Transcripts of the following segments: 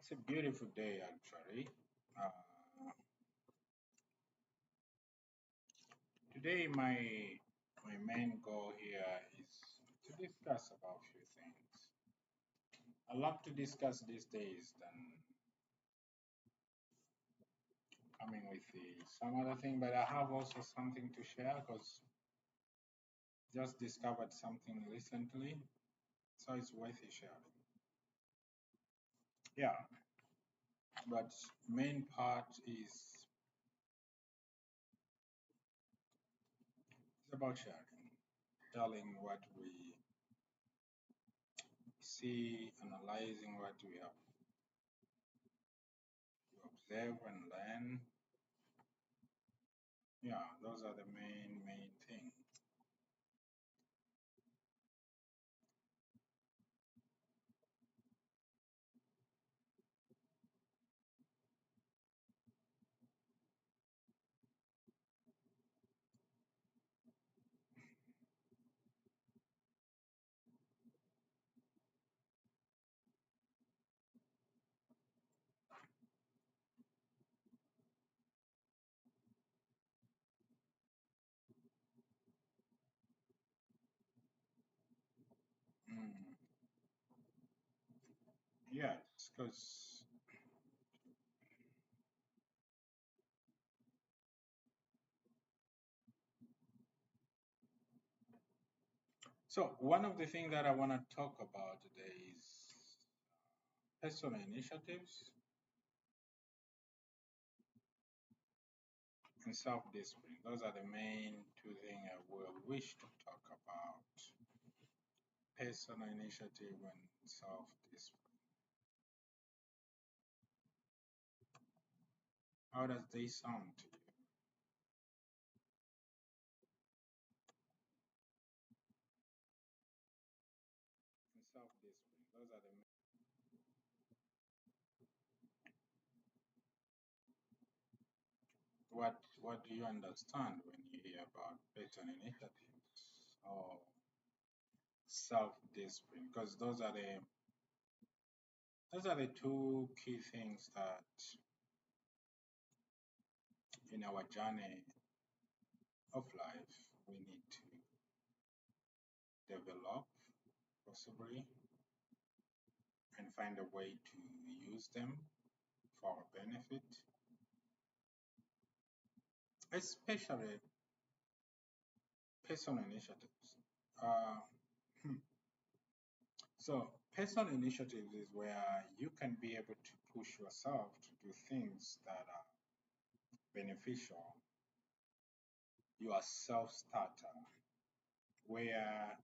It's a beautiful day, actually. Uh, Today, my main goal here is to discuss about a few things. I love to discuss these days than coming with some other thing, but I have also something to share because just discovered something recently, so it's worth sharing. Yeah, but main part is about sharing, telling what we see, analyzing what we have observe and learn. Yeah, those are the main things. Mm, yes, because so one of the things that I want to talk about today is personal initiatives and self-discipline. Those are the main two things I will wish to talk about. Personal initiative and self-discipline. How does they sound to you? And self-discipline. Those are the main. What do you understand when you hear about personal initiatives or self-discipline? Because those are the two key things that in our journey of life we need to develop possibly and find a way to use them for our benefit, especially personal initiatives. Uh, hmm. So personal initiatives is where you can be able to push yourself to do things that are beneficial. You are self-starter, where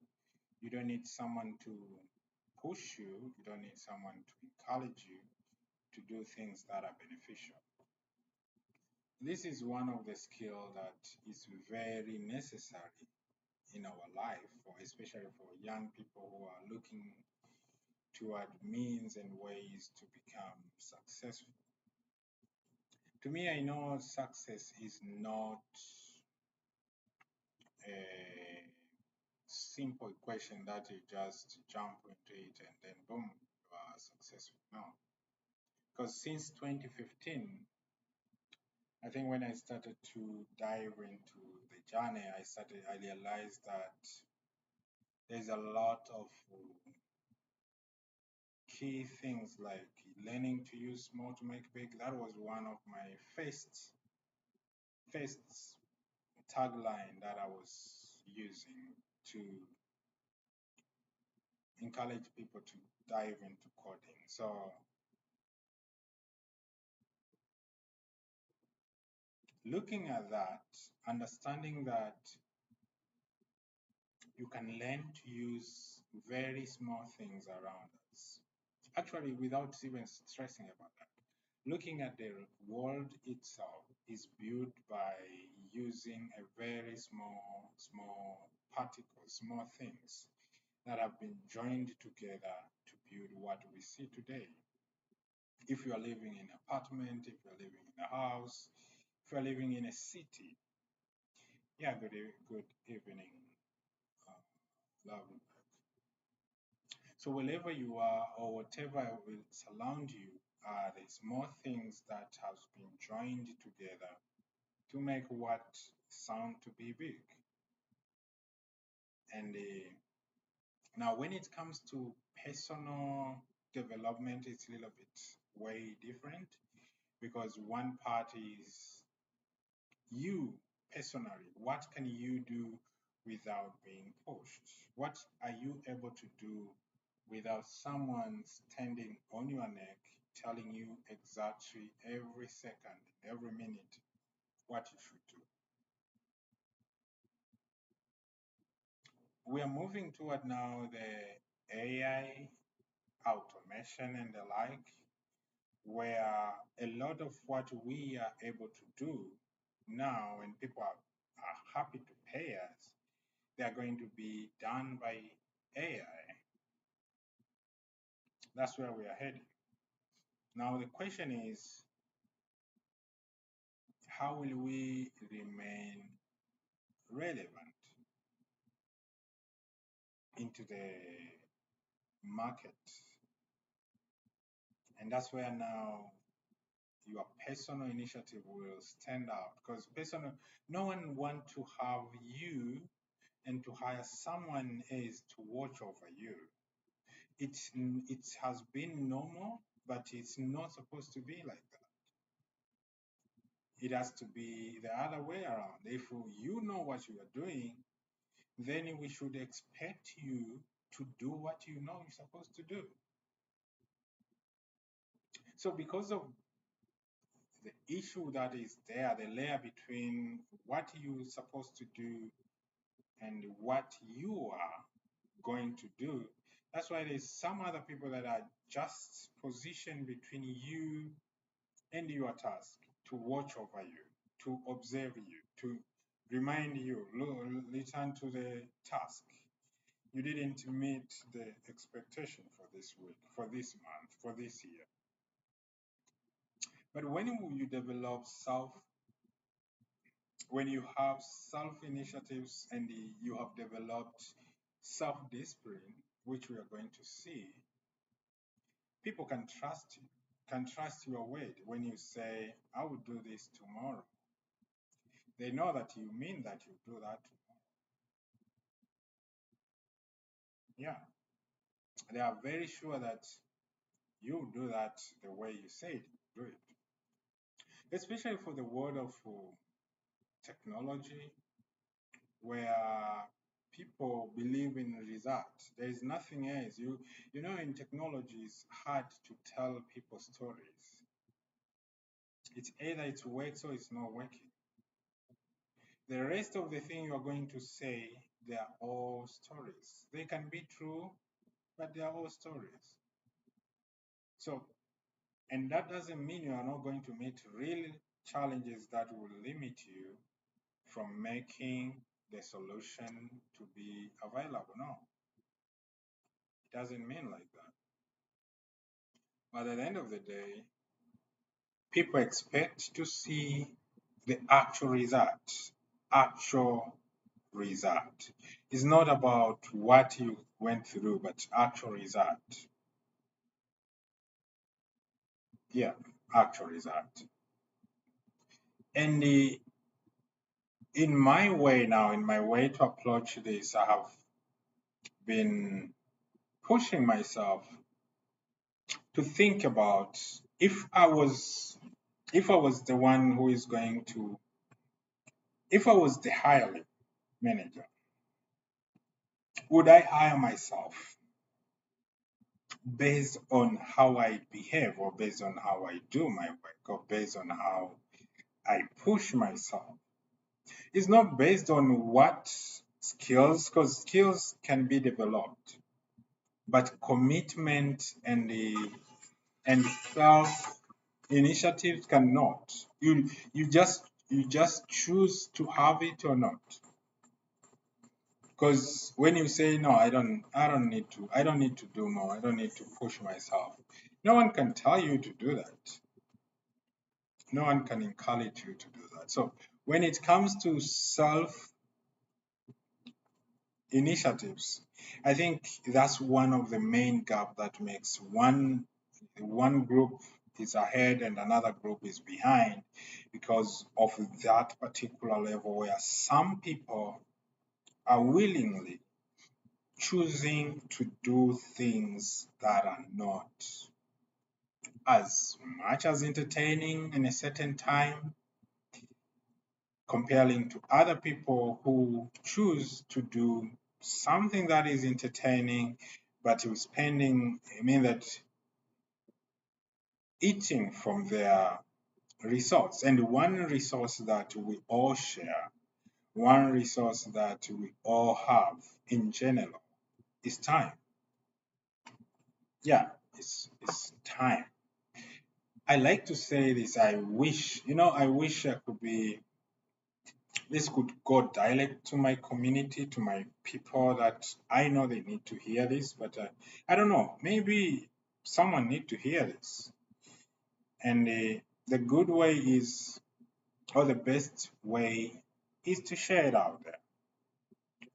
you don't need someone to push you, you don't need someone to encourage you to do things that are beneficial. This is one of the skills that is very necessary in our life, for especially for young people who are looking toward means and ways to become successful. To me, I know success is not a simple equation that you just jump into it and then boom, you are successful. No. Because since 2015, I think when I started to dive into the journey, I realized that there's a lot of key things like learning to use small to make big. That was one of my first tagline that I was using to encourage people to dive into coding. So looking at that, understanding that you can learn to use very small things around us. Actually, without even stressing about that. Looking at the world itself is built by using a very small particles, small things that have been joined together to build what we see today. If you are living in an apartment, if you are living in a house, if you are living in a city, yeah, good evening, love. So wherever you are or whatever will surround you, there's more things that has been joined together to make what sound to be big. And now, when it comes to personal development, it's a little bit way different because one part is you personally. What can you do without being pushed? What are you able to do without someone standing on your neck telling you exactly every second, every minute what you should do? We are moving toward now the AI, automation, and the like, where a lot of what we are able to do now, and people are happy to pay us, they are going to be done by AI. That's where we are heading. Now, the question is, how will we remain relevant into the market? And that's where now your personal initiative will stand out because personal, no one want to have you and to hire someone else to watch over you. It has been normal, but it's not supposed to be like that. It has to be the other way around. If you know what you are doing, then we should expect you to do what you know you're supposed to do. So because of the issue that is there, the layer between what you're supposed to do and what you are going to do, that's why there's some other people that are just positioned between you and your task to watch over you, to observe you, to remind you, return to the task. You didn't meet the expectation for this week, for this month, for this year. But when you develop when you have self initiatives and you have developed self discipline, which we are going to see, people can trust you, can trust your word when you say, I will do this tomorrow. They know that you mean that you do that tomorrow. Yeah, they are very sure that you do that the way you said do it. Especially for the world of technology, where people believe in results. There is nothing else. You know, in technology, it's hard to tell people stories. It's either it works or it's not working. The rest of the thing you are going to say, they are all stories. They can be true, but they are all stories. So, and that doesn't mean you are not going to meet real challenges that will limit you from making the solution to be available. No, it doesn't mean like that. But at the end of the day, people expect to see the actual result. Actual result. It's not about what you went through, but actual result. Yeah, actual result. And in my way now, in my way to approach this, I have been pushing myself to think about if I was the one who is going to, if I was the hiring manager, would I hire myself based on how I behave or based on how I do my work or based on how I push myself? It's not based on what skills, because skills can be developed, but commitment and self initiatives cannot. You just choose to have it or not. Because when you say no, I don't need to do more, I don't need to push myself, no one can tell you to do that. No one can encourage you to do that. So when it comes to self initiatives, I think that's one of the main gap that makes one group is ahead and another group is behind because of that particular level where some people are willingly choosing to do things that are not as much as entertaining in a certain time, comparing to other people who choose to do something that is entertaining, but you're spending, I mean, that eating from their resource. And one resource that we all share, one resource that we all have in general is time. Yeah, it's time. I like to say this. I wish, I wish I could be, this could go direct to my community, to my people that I know they need to hear this, but I don't know. Maybe someone need to hear this. And the good way is, or the best way is to share it out there.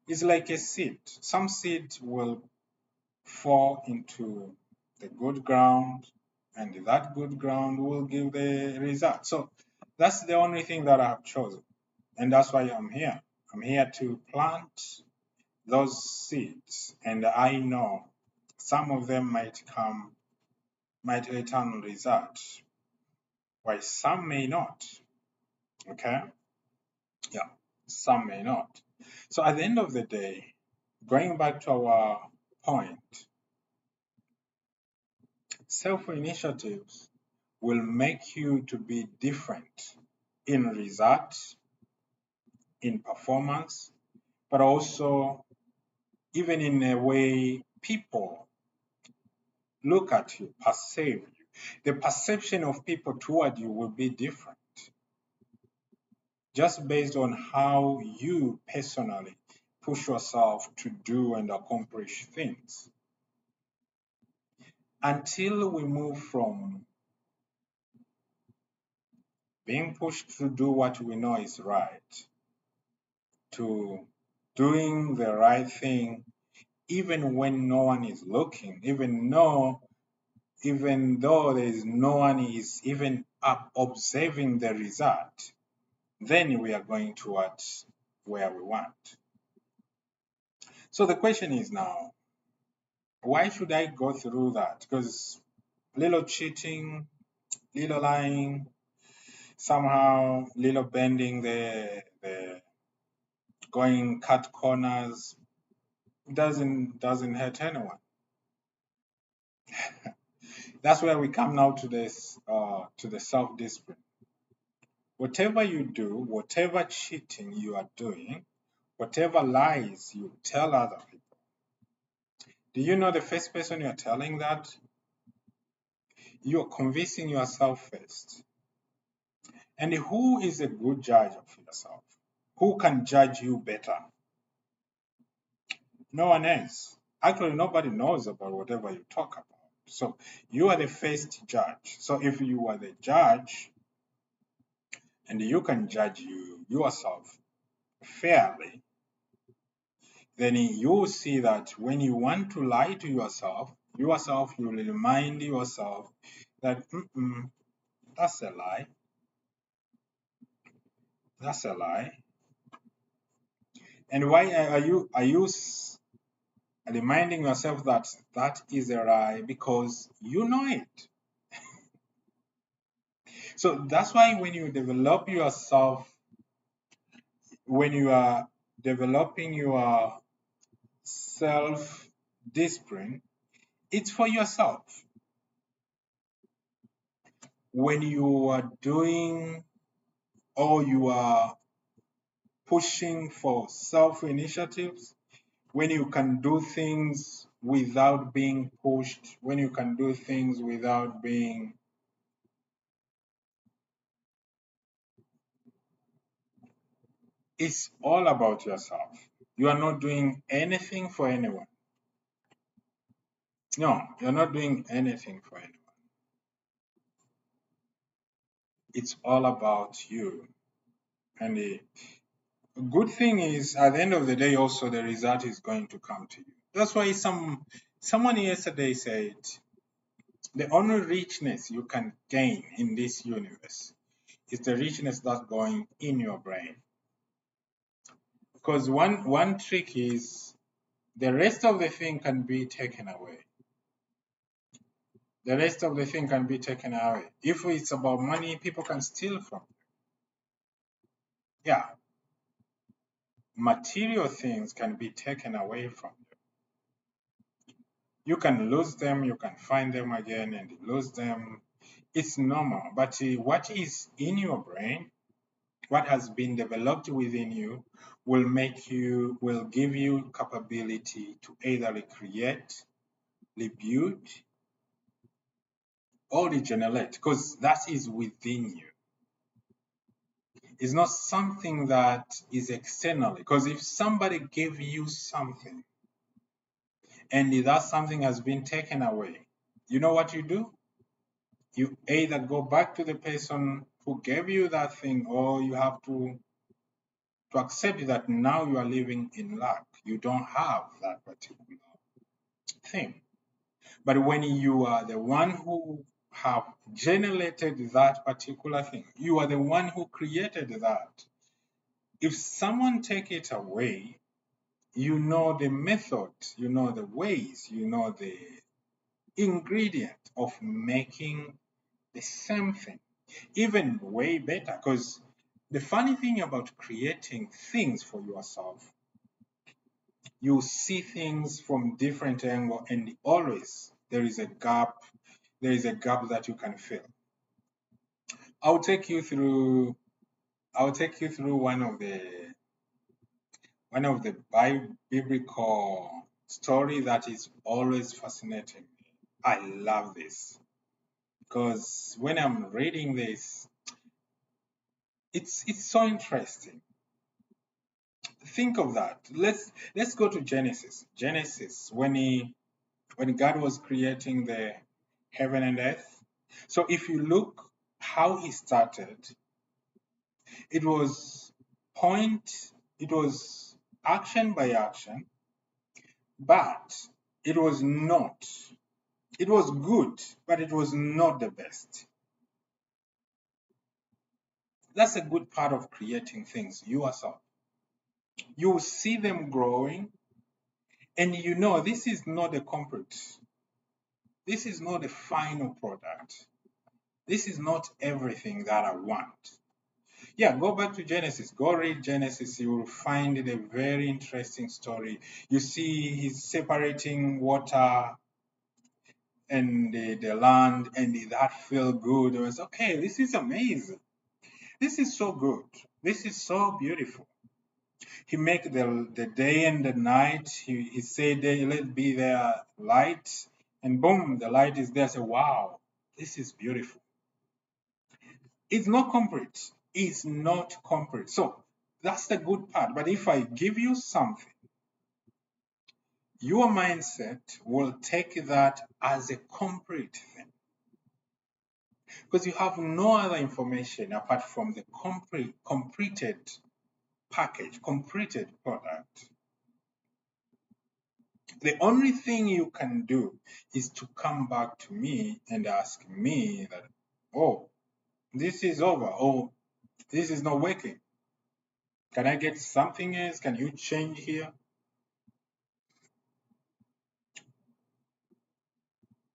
It's like a seed. Some seed will fall into the good ground, and that good ground will give the result. So that's the only thing that I have chosen. And that's why I'm here. I'm here to plant those seeds. And I know some of them might return results, while some may not. Okay? Yeah, some may not. So at the end of the day, going back to our point, self-initiatives will make you to be different in results, in performance, but also even in a way people look at you, perceive you. The perception of people toward you will be different just based on how you personally push yourself to do and accomplish things. Until we move from being pushed to do what we know is right to doing the right thing even when no one is looking, even though there is no one is even up observing the result, then we are going towards where we want. So the question is now, why should I go through that? Because little cheating, little lying, somehow little bending the going cut corners doesn't hurt anyone. That's where we come now to the self-discipline. Whatever you do, whatever cheating you are doing, whatever lies you tell other people, do you know the first person you're telling that? You're convincing yourself first. And who is a good judge of yourself? Who can judge you better? No one else. Actually, nobody knows about whatever you talk about. So you are the first judge. So if you are the judge and you can judge yourself fairly, then you will see that when you want to lie to yourself, you will remind yourself that that's a lie. That's a lie. And why are you reminding yourself that that is a lie? Because you know it. So that's why when you develop yourself, when you are developing your self discipline, it's for yourself. When you are doing or you are pushing for self initiatives, when you can do things without being pushed, when you can do things without being, it's all about yourself. You are not doing anything for anyone. No, you're not doing anything for anyone. It's all about you. And the good thing is, at the end of the day, also the result is going to come to you. That's why someone yesterday said, The only richness you can gain in this universe is the richness that's going in your brain. Because one trick is the rest of the thing can be taken away. The rest of the thing can be taken away. If it's about money, people can steal from you. Yeah, material things can be taken away from you. You can lose them, you can find them again and lose them. It's normal. But what is in your brain, what has been developed within you, will give you capability to either recreate, rebuild, or regenerate, because that is within you. It's not something that is externally. Because if somebody gave you something and that something has been taken away, you know what you do? You either go back to the person who gave you that thing, or you have to accept that now you are living in lack. You don't have that particular thing. But when you are the one who have generated that particular thing, you are the one who created that. If someone take it away, you know the method, you know the ways, you know the ingredient of making the same thing, even way better. Because the funny thing about creating things for yourself, you see things from different angle, and always there is a gap that you can fill. I'll take you through I'll take you through one of the biblical story that is always fascinating me. I love this because when I'm reading this, it's so interesting. Think of that. Let's go to Genesis. Genesis, when God was creating the heaven and earth. So if you look how he started, it was point, it was action by action, but it was not. It was good, but it was not the best. That's a good part of creating things yourself. You see them growing, and you know this is not the complete. This is not the final product. This is not everything that I want. Yeah, go back to Genesis. Go read Genesis. You will find it a very interesting story. You see, he's separating water and the land, and that felt good. It was okay. This is amazing. This is so good. This is so beautiful. He make the day and the night. He said, "Let be there light," and boom, the light is there. So wow, this is beautiful. It's not complete. It's not complete. So that's the good part. But if I give you something, your mindset will take that as a complete thing. Because you have no other information apart from the completed package, completed product. The only thing you can do is to come back to me and ask me that, oh, this is over. Oh, this is not working. Can I get something else? Can you change here?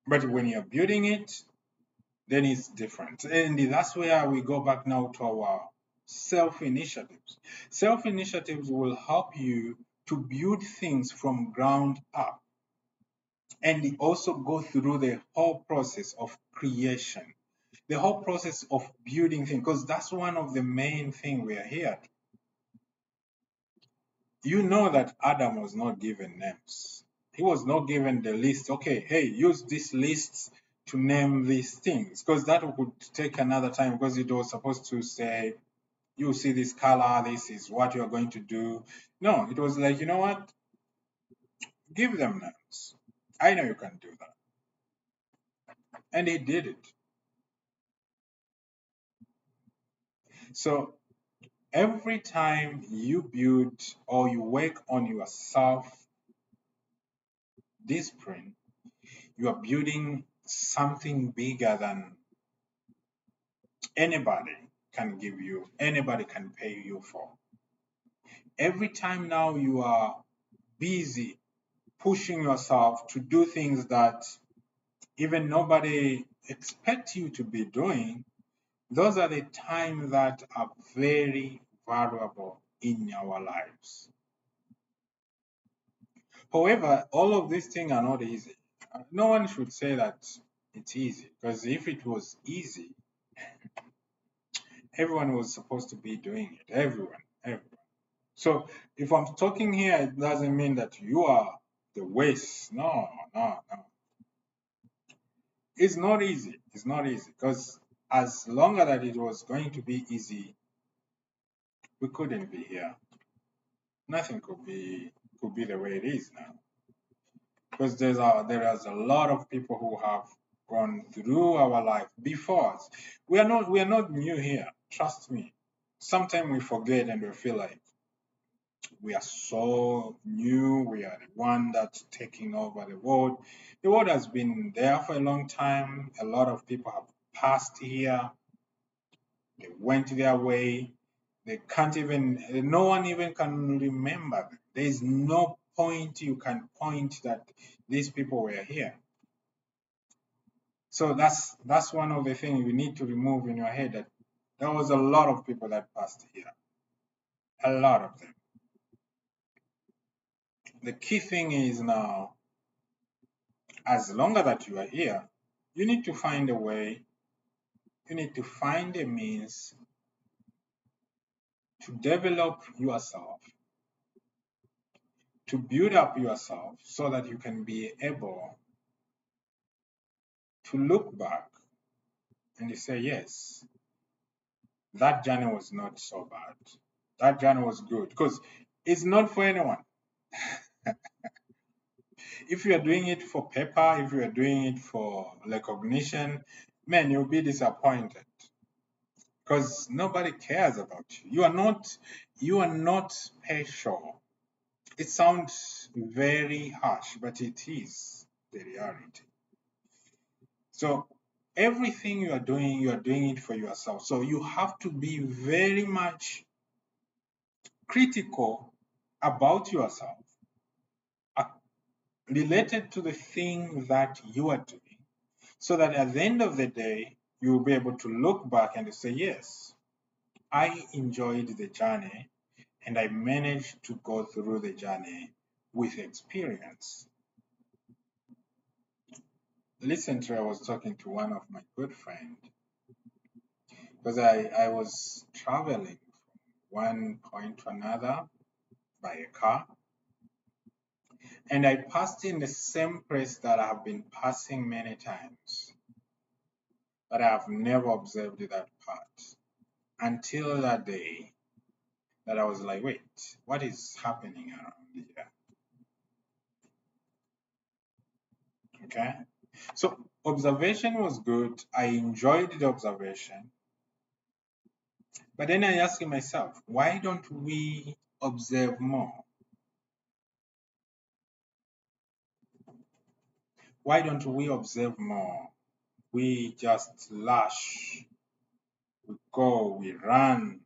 But when you're building it, then it's different. And that's where we go back now to our self initiatives. Self initiatives will help you to build things from ground up and also go through the whole process of creation, the whole process of building things, because that's one of the main things we are here. You know that Adam was not given names. He was not given the list. Okay, hey, use this list to name these things, because that would take another time, because it was supposed to say, you see this color, this is what you're going to do. No, it was like, you know what? Give them names. I know you can do that. And he did it. So every time you build or you work on your self discipline, you are building something bigger than anybody can give you, anybody can pay you for. Every time now you are busy pushing yourself to do things that even nobody expects you to be doing, those are the times that are very valuable in our lives. However, all of these things are not easy. No one should say that it's easy, because if it was easy, everyone was supposed to be doing it. Everyone. So if I'm talking here, it doesn't mean that you are the worst. No, no, no. It's not easy. It's not easy, because as long as that it was going to be easy, we couldn't be here. Nothing could be the way it is now, because there is a lot of people who have gone through our life before us. We are not new here. Trust me. Sometimes we forget and we feel like we are so new. We are the one that's taking over the world. The world has been there for a long time. A lot of people have passed here. They went their way. They can't even, no one even can remember them. There is no point you can point that these people were here. So that's one of the things you need to remove in your head, that there was a lot of people that passed here. A lot of them. The key thing is now, as long as that you are here, you need to find a way, you need to find a means to develop yourself, to build up yourself, so that you can be able to look back and you say, yes, that journey was not so bad. That journey was good, because it's not for anyone. If you are doing it for paper, if you are doing it for recognition, man, you'll be disappointed, because nobody cares about you. You are not special. It sounds very harsh, but it is the reality. So everything you are doing it for yourself. So you have to be very much critical about yourself, uh, related to the thing that you are doing, so that at the end of the day, you will be able to look back and say, yes, I enjoyed the journey and I managed to go through the journey with experience. Recently, I was talking to one of my good friends, because I was traveling from one point to another by a car, and I passed in the same place that I have been passing many times, but I have never observed that part until that day, that I was like, wait, what is happening around here? Okay. So observation was good. I enjoyed the observation. But then I asked myself, why don't we observe more? Why don't we observe more? We just lash, we go, we run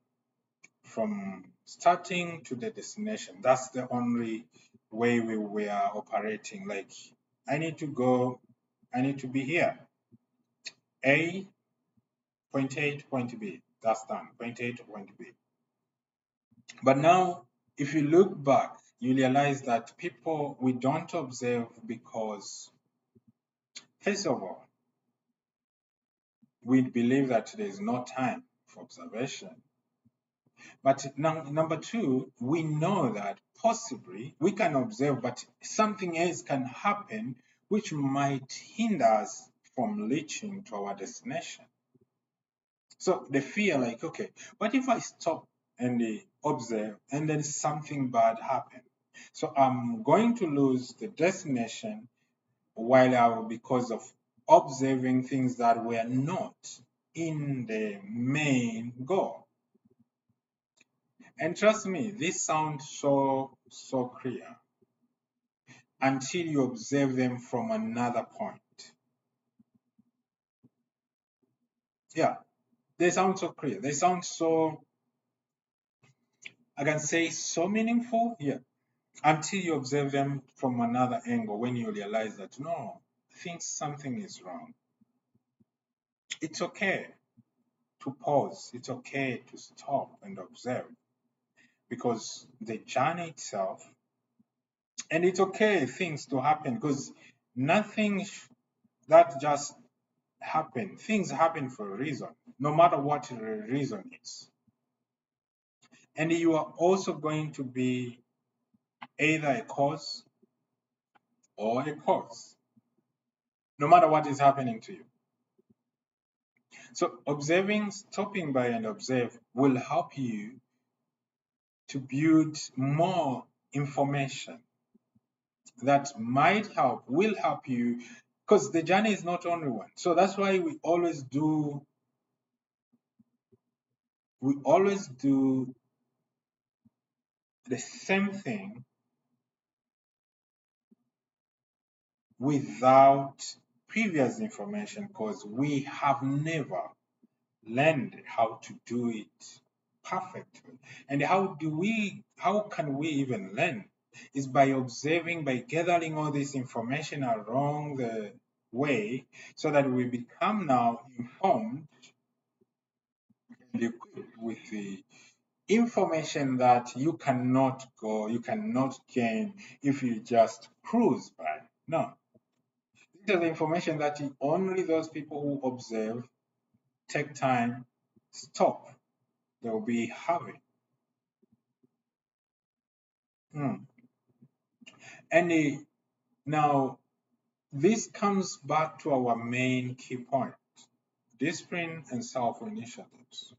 from starting to the destination. That's the only way we were operating. Like, I need to go, I need to be here. A, point A to point B. That's done. Point A to point B. But now, if you look back, you realize that people, we don't observe because, first of all, we believe that there is no time for observation. But number two, we know that possibly we can observe, but something else can happen which might hinder us from reaching to our destination. So the fear, like, okay, what if I stop and observe and then something bad happen? So I'm going to lose the destination because of observing things that were not in the main goal. And trust me, this sounds so clear until you observe them from another point. Yeah, they sound so clear. They sound so, I can say, so meaningful. Yeah, until you observe them from another angle, when you realize that no, I think something is wrong. It's okay to pause. It's okay to stop and observe because the journey itself, and it's okay things to happen because nothing that just happen. Things happen for a reason, no matter what the reason is. And you are also going to be either a cause or a cause, no matter what is happening to you. So observing, stopping by and observe will help you to build more information that might help, will help you, because the journey is not only one. So that's why we always do the same thing without previous information because we have never learned how to do it perfectly. And how can we even learn? Is by observing, by gathering all this information along the way so that we become now informed and equipped with the information that you cannot gain if you just cruise by. No, these are the information that only those people who observe, take time, stop, they'll be having. Mm. And now, this comes back to our main key point, discipline and self initiatives.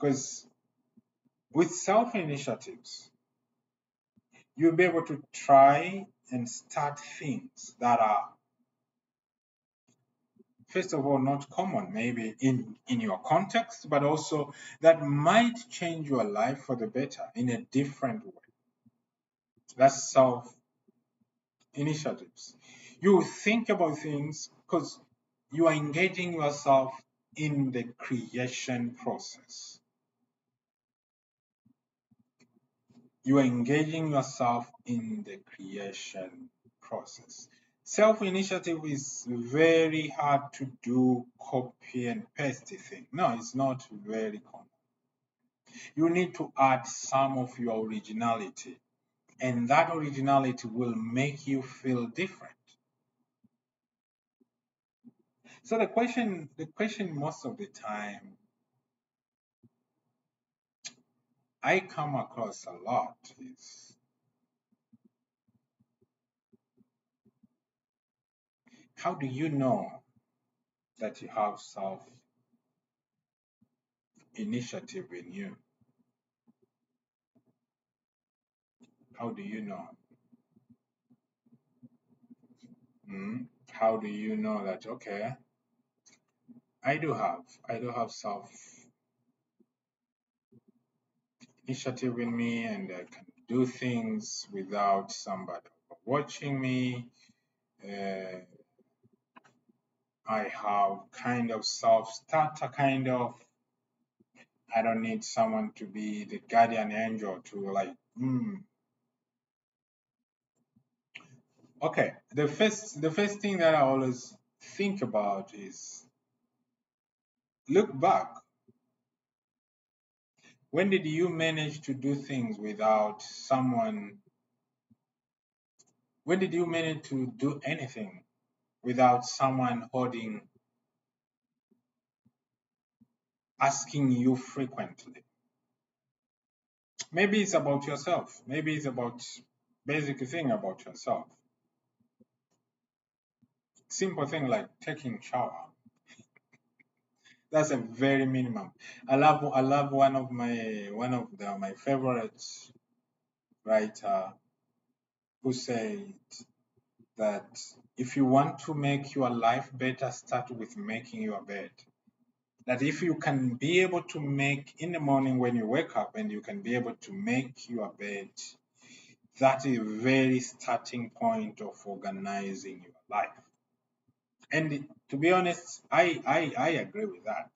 Because with self initiatives, you'll be able to try and start things that are, first of all, not common, maybe in your context, but also that might change your life for the better in a different way. That's self initiatives. You think about things because you are engaging yourself in the creation process. You are engaging yourself in the creation process. Self initiative is very hard to do copy and paste thing. No, it's not very common. You need to add some of your originality, and that originality will make you feel different. So the question most of the time I come across a lot is, how do you know that you have self initiative in you? How do you know? How do you know that, okay, I do have self initiative in me and I can do things without somebody watching me. Uh, I have kind of self starter kind of. I don't need someone to be the guardian angel to like, okay. The first thing that I always think about is look back. When did you manage to do things without someone? When did you manage to do anything without someone holding, asking you frequently? Maybe it's about yourself. Maybe it's about basic thing about yourself. Simple thing like taking shower. That's a very minimum. I love one of my favorite writer who said that if you want to make your life better, start with making your bed. That if you can be able to make in the morning when you wake up and you can be able to make your bed, that is a very starting point of organizing your life. life. And to be honest, I agree with that.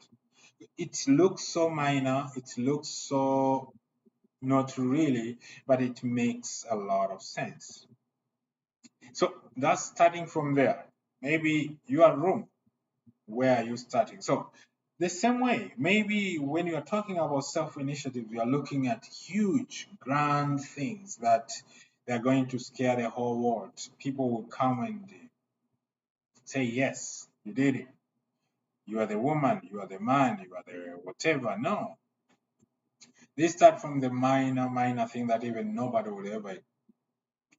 It looks so minor, it looks so not really, but it makes a lot of sense. So that's starting from there. Maybe your room, where are you starting? So the same way, maybe when you are talking about self-initiative, you are looking at huge, grand things that they're going to scare the whole world. People will come and say, yes, you did it. You are the woman, you are the man, you are the whatever. No. They start from the minor thing that even nobody would ever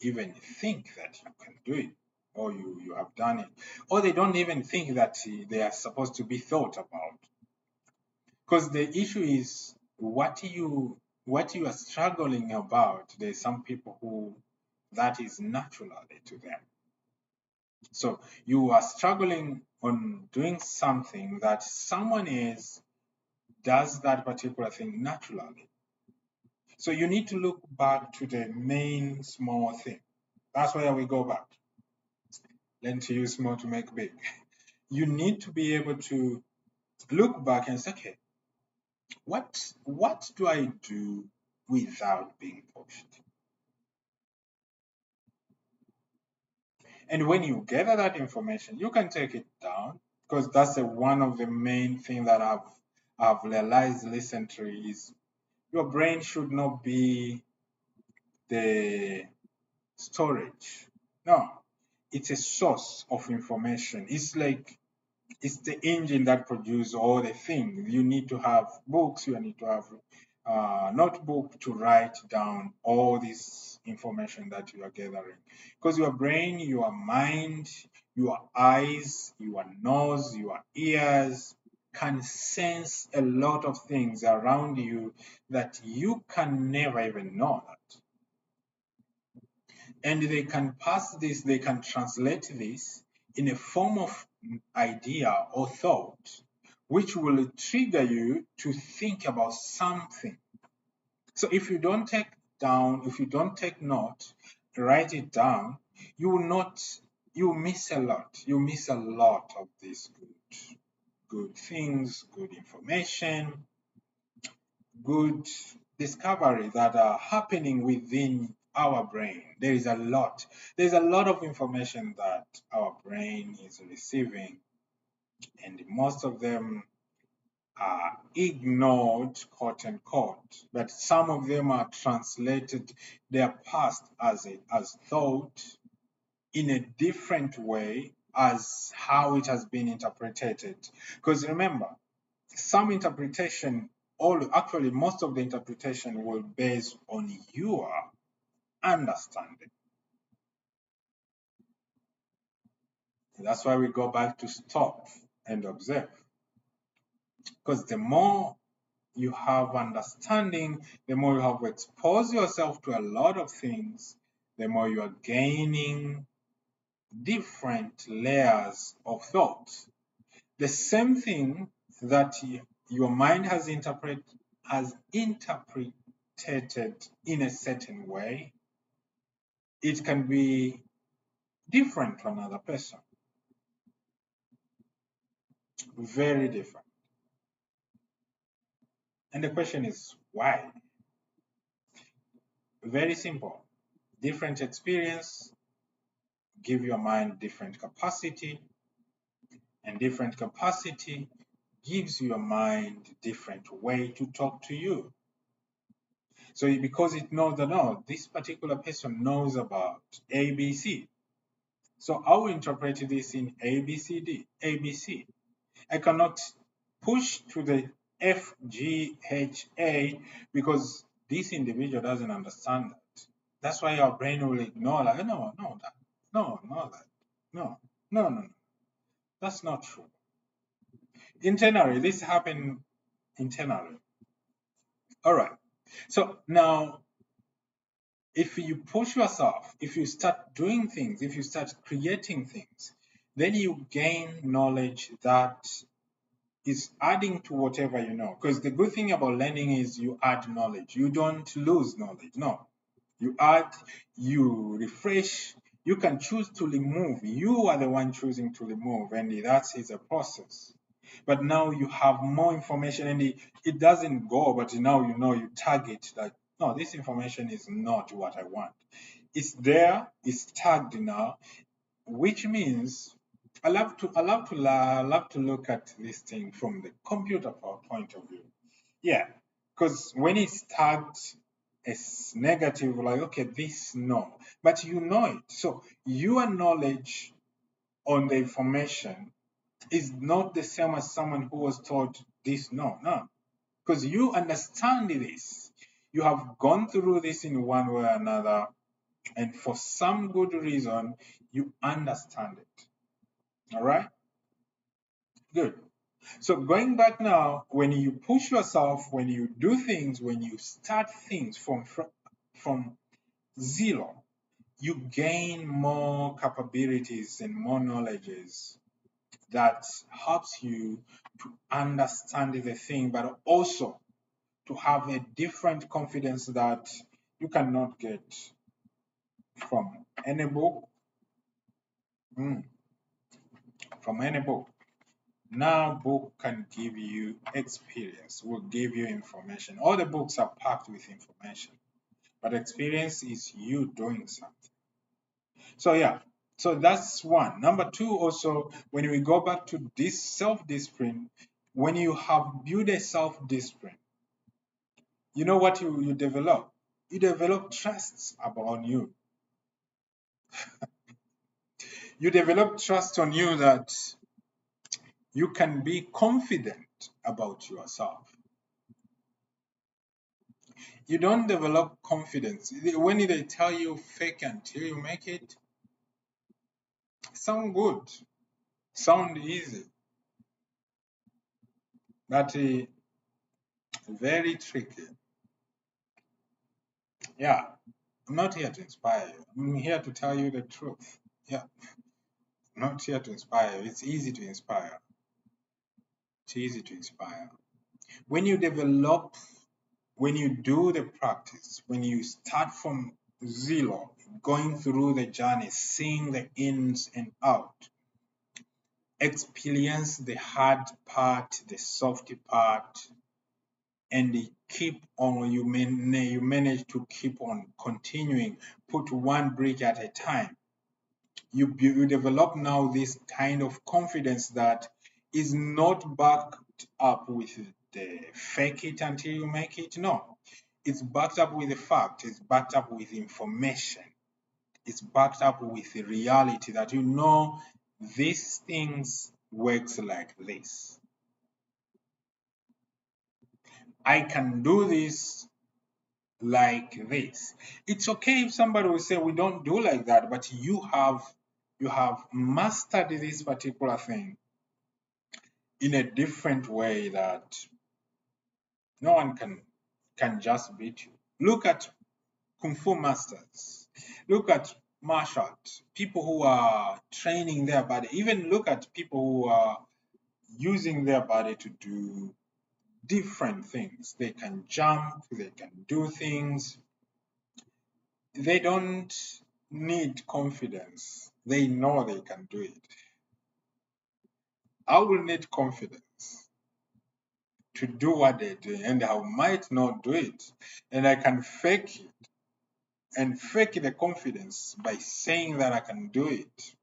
even think that you can do it, or you have done it, or they don't even think that they are supposed to be thought about. Because the issue is what you are struggling about. There's some people who that is naturally to them. So you are struggling on doing something that someone else does that particular thing naturally. So you need to look back to the main small thing. That's where we go back. Learn to use small to make big. You need to be able to look back and say, okay, what do I do without being pushed? And when you gather that information, you can take it down, because that's one of the main things that I've realized recently is your brain should not be the storage. No, it's a source of information. It's the engine that produces all the things. You need to have books, you need to have notebook to write down all this information that you are gathering. Because your brain, your mind, your eyes, your nose, your ears can sense a lot of things around you that you can never even know that. And they can pass this, they can translate this in a form of idea or thought, which will trigger you to think about something. So if you don't take down, if you don't take note, write it down, you will not, you miss a lot. You miss a lot of these good things, good information, good discovery that are happening within our brain. There is a lot. There's a lot of information that our brain is receiving, and most of them are ignored, quote unquote. But some of them are translated, they are passed as thought in a different way as how it has been interpreted. Because remember, some interpretation, actually most of the interpretation will base on your understanding. That's why we go back to stop and observe. Because the more you have understanding, the more you have exposed yourself to a lot of things, the more you are gaining different layers of thought. The same thing that your mind has interpreted in a certain way, it can be different to another person. Very different. And the question is why? Very simple. Different experience give your mind different capacity, and different capacity gives your mind different way to talk to you. So because it knows that, no, this particular person knows about ABC. So I will interpret this in ABCD, ABC. I cannot push to the FGHA because this individual doesn't understand that. That's why our brain will ignore, like, no, no, that, no, no, that, no, no, no, no. That's not true. Internally, this happened internally. All right. So now, if you push yourself, if you start doing things, if you start creating things, then you gain knowledge that is adding to whatever you know. Because the good thing about learning is you add knowledge. You don't lose knowledge. No. You add, you refresh, You can choose to remove. You are the one choosing to remove, and that is a process. But now you have more information, and it doesn't go, but now you know you target like, no, this information is not what I want. It's there, it's tagged now, which means I love to look at this thing from the computer point of view. Yeah, because when it's tagged as negative, like, okay, this no, but you know it. So your knowledge on the information is not the same as someone who was taught this no, because you understand this. You have gone through this in one way or another, and for some good reason, you understand it. All right, good. So going back now, when you push yourself, when you do things, when you start things from zero, you gain more capabilities and more knowledges that helps you to understand the thing, but also to have a different confidence that you cannot get from any book. Mm, from any book. Now, book can give you experience, will give you information. All the books are packed with information, but experience is you doing something. So yeah, so that's one. Number two, also, when we go back to this self-discipline, when you have built a self-discipline, you know what you develop? You develop trust about you. You develop trust on you that you can be confident about yourself. You don't develop confidence. When they tell you fake until you make it, sound good, sound easy, but very tricky. Yeah, I'm not here to inspire you. I'm here to tell you the truth. Yeah, I'm not here to inspire you. It's easy to inspire. It's easy to inspire. When you develop, when you do the practice, when you start from zero, going through the journey, seeing the ins and out, experience the hard part, the soft part, and keep on, you manage to keep on continuing, put one brick at a time. You develop now this kind of confidence that is not backed up with the fake it until you make it. No, it's backed up with the fact, it's backed up with information, it's backed up with the reality that you know these things works like this. I can do this like this. It's okay if somebody will say we don't do like that, but you have mastered this particular thing in a different way that no one can just beat you. Look at Kung Fu masters. Look at martial arts. People who are training their body. Even look at people who are using their body to do different things. They can jump, they can do things. They don't need confidence. They know they can do it. I will need confidence to do what they do, and I might not do it. And I can fake it and fake the confidence by saying that I can do it,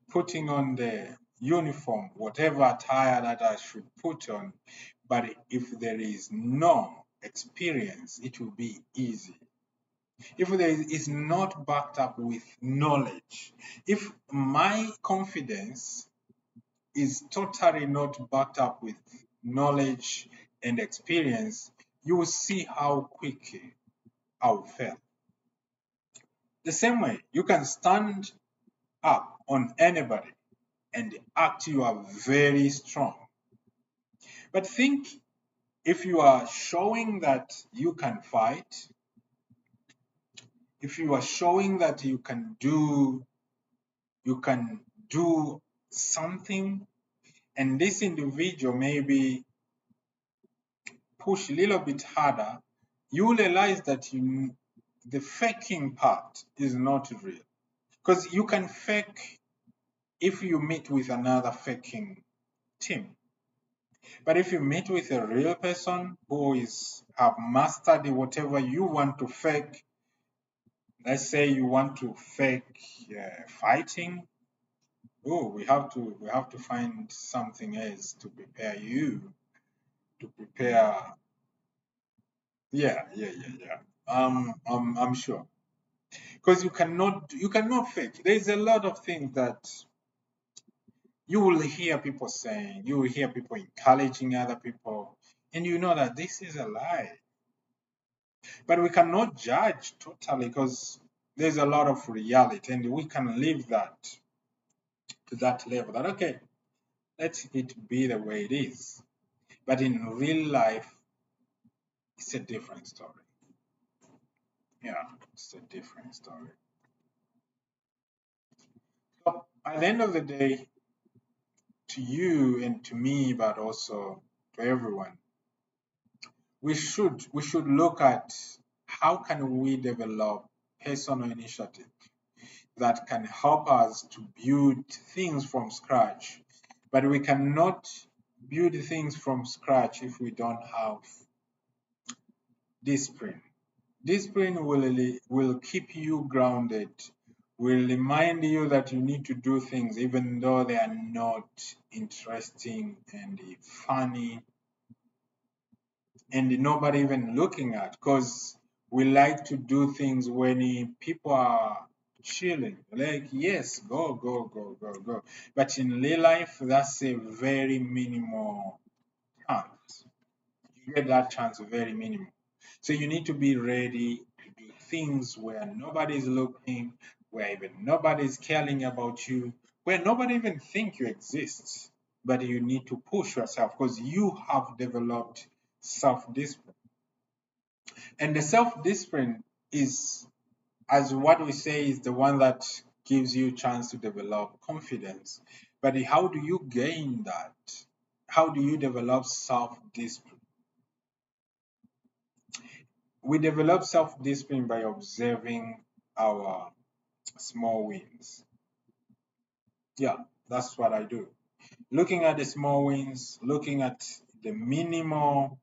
putting on the uniform, whatever attire that I should put on. But if there is no experience, it will be easy. If there is not backed up with knowledge, if my confidence is totally not backed up with knowledge and experience, you will see how quickly I'll fail. The same way, you can stand up on anybody and act you are very strong. But think if you are showing that you can fight, if you are showing that you can do something, and this individual maybe push a little bit harder, you realize that the faking part is not real. Because you can fake if you meet with another faking team. But if you meet with a real person who is have mastered whatever you want to fake, let's say you want to fake fighting, oh, we have to find something else to prepare you to prepare. Yeah. I'm sure because you cannot fake. There's a lot of things that you will hear people saying, you will hear people encouraging other people, and you know that this is a lie. But we cannot judge totally because there's a lot of reality, and we can leave that to that level. That okay, let it be the way it is. But in real life, it's a different story. Yeah, it's a different story. So at the end of the day, to you and to me, but also to everyone, we should look at how can we develop personal initiative that can help us to build things from scratch. But we cannot build things from scratch if we don't have discipline. Discipline will keep you grounded, will remind you that you need to do things even though they are not interesting and funny and nobody even looking at, because we like to do things when people are chilling. Like, yes, go. But in real life, that's a very minimal chance. You get that chance very minimal. So you need to be ready to do things where nobody's looking, where even nobody's caring about you, where nobody even think you exist. But you need to push yourself because you have developed self-discipline. And the self-discipline is, as what we say, is the one that gives you a chance to develop confidence. But how do you gain that? How do you develop self-discipline? We develop self-discipline by observing our small wins. Yeah, that's what I do. Looking at the small wins, looking at the minimal,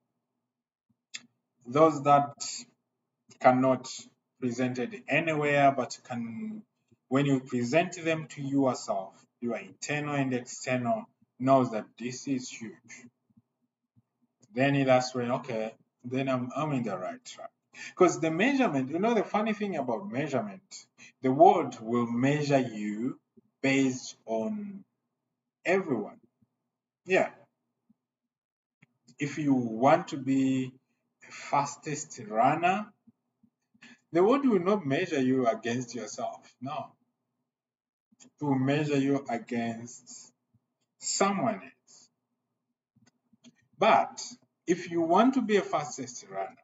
those that cannot presented anywhere, but can, when you present them to yourself, your internal and external knows that this is huge. Then that's when, okay, then I'm in the right track. Because the measurement, the funny thing about measurement, the world will measure you based on everyone. Yeah. If you want to be the fastest runner, the world will not measure you against yourself. No. It will measure you against someone else. But if you want to be a fastest runner,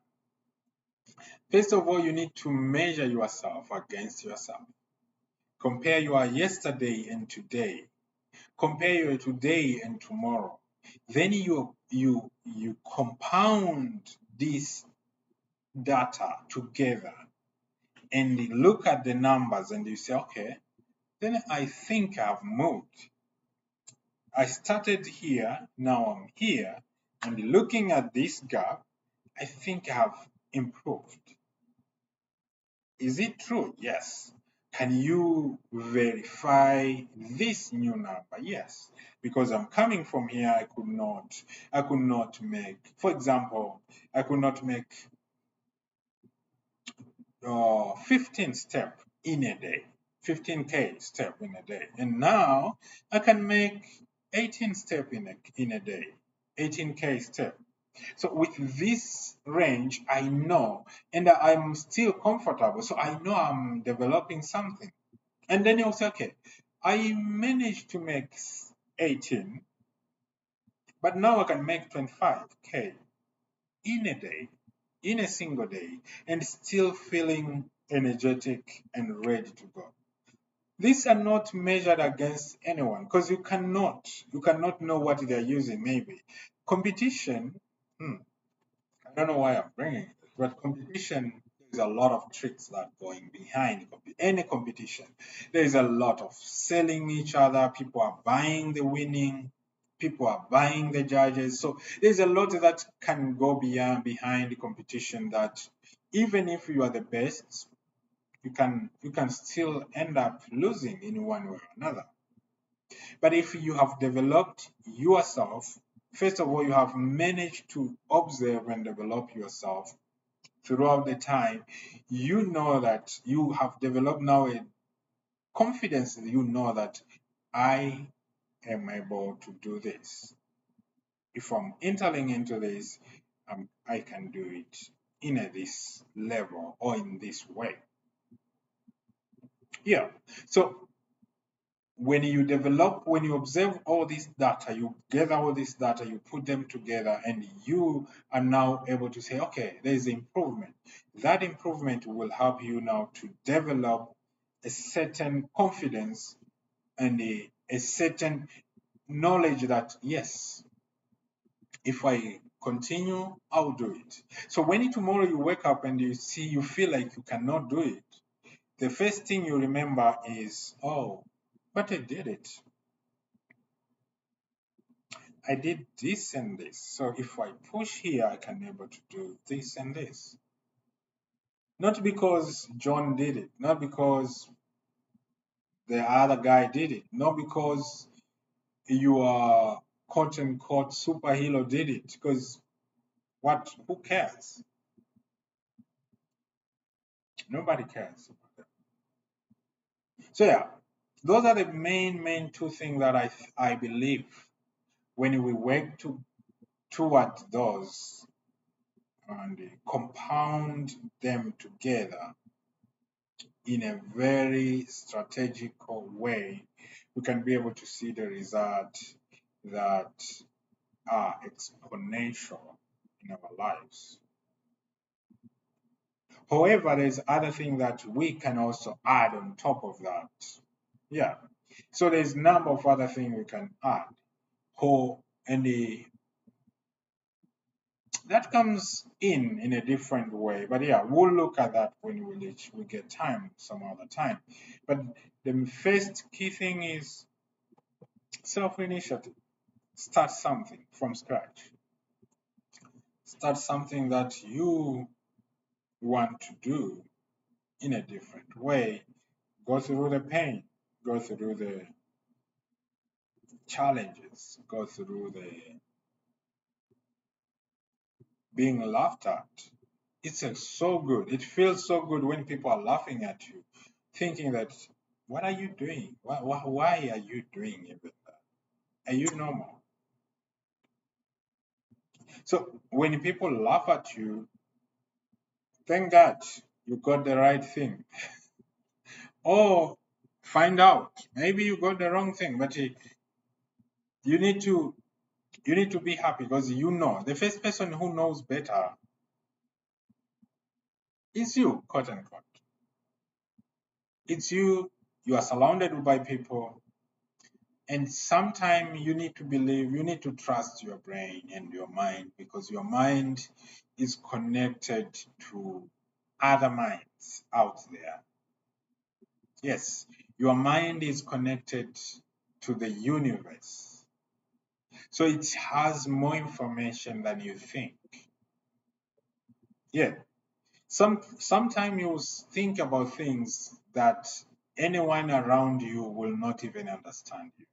first of all, you need to measure yourself against yourself. Compare your yesterday and today. Compare your today and tomorrow. Then you compound this data together and look at the numbers and you say, okay, then I think I've moved. I started here, now I'm here, and looking at this gap, I think I've improved. Is it true? Yes. Can you verify this new number? Yes. Because I'm coming from here, I could not make, for example, I could not make 15 step in a day, 15K step in a day. And now I can make 18 step in a day, 18K step. So with this range, I know, and I'm still comfortable. So I know I'm developing something. And then you'll say, okay, I managed to make 18, but now I can make 25K in a day, in a single day, and still feeling energetic and ready to go. These are not measured against anyone because you cannot know what they're using maybe. Competition, I don't know why I'm bringing it, but competition there's a lot of tricks that going behind any competition. There's a lot of selling each other. People are buying the winning. People are buying the judges. So there's a lot that can go behind the competition that even if you are the best, you can still end up losing in one way or another. But if you have developed yourself, first of all, you have managed to observe and develop yourself throughout the time, you know that you have developed now a confidence. You know that I am able to do this. If I'm entering into this, I can do it in this level or in this way. Yeah. So when you observe all this data, you gather all this data, you put them together, and you are now able to say, okay, there's improvement. That improvement will help you now to develop a certain confidence and a certain knowledge that, yes, if I continue, I'll do it. So when tomorrow you wake up and you feel like you cannot do it, the first thing you remember is, oh, but I did it. I did this and this. So if I push here, I can be able to do this and this. Not because John did it, not because the other guy did it, not because your quote unquote superhero did it. Because who cares? Nobody cares. So yeah, those are the main two things that I believe when we work toward those and compound them together in a very strategical way, we can be able to see the result that are exponential in our lives. However, there's other thing that we can also add on top of that. Yeah. So there's number of other things we can add. And that comes in a different way. But yeah, we'll look at that when we get time some other time. But the first key thing is self-initiative. Start something from scratch. Start something that you want to do in a different way. Go through the pain, go through the challenges, go through the being laughed at. It's so good. It feels so good when people are laughing at you, thinking that, what are you doing? Why are you doing even that? Are you normal? So when people laugh at you, thank God you got the right thing. Or find out, maybe you got the wrong thing, but you need to be happy because you know the first person who knows better is you, quote unquote. It's you. You are surrounded by people, and sometimes you need to believe, you need to trust your brain and your mind, because your mind is connected to other minds out there. Yes, your mind is connected to the universe. So it has more information than you think. Yeah. Sometimes you think about things that anyone around you will not even understand you.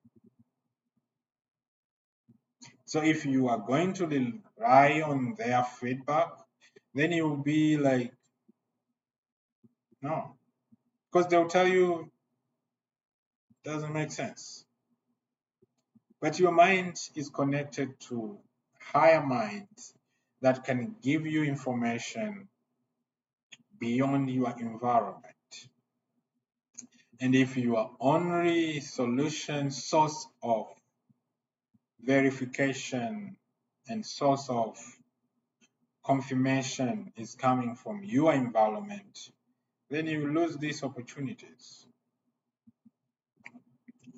So if you are going to rely on their feedback, then you'll be like, no, because they'll tell you doesn't make sense. But your mind is connected to higher minds that can give you information beyond your environment. And if your only solution, source of verification and source of confirmation is coming from your environment, then you lose these opportunities.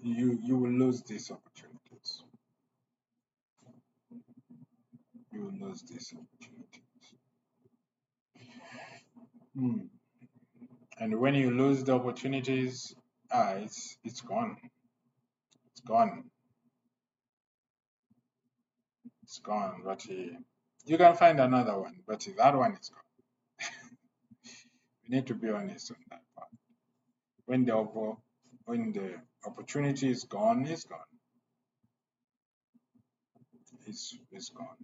You will lose these opportunities. You will lose these opportunities. Hmm. And when you lose the opportunities, it's gone. It's gone. It's gone. But you can find another one, but that one is gone. We need to be honest on that part. When when the opportunity is gone, it's gone. It's gone.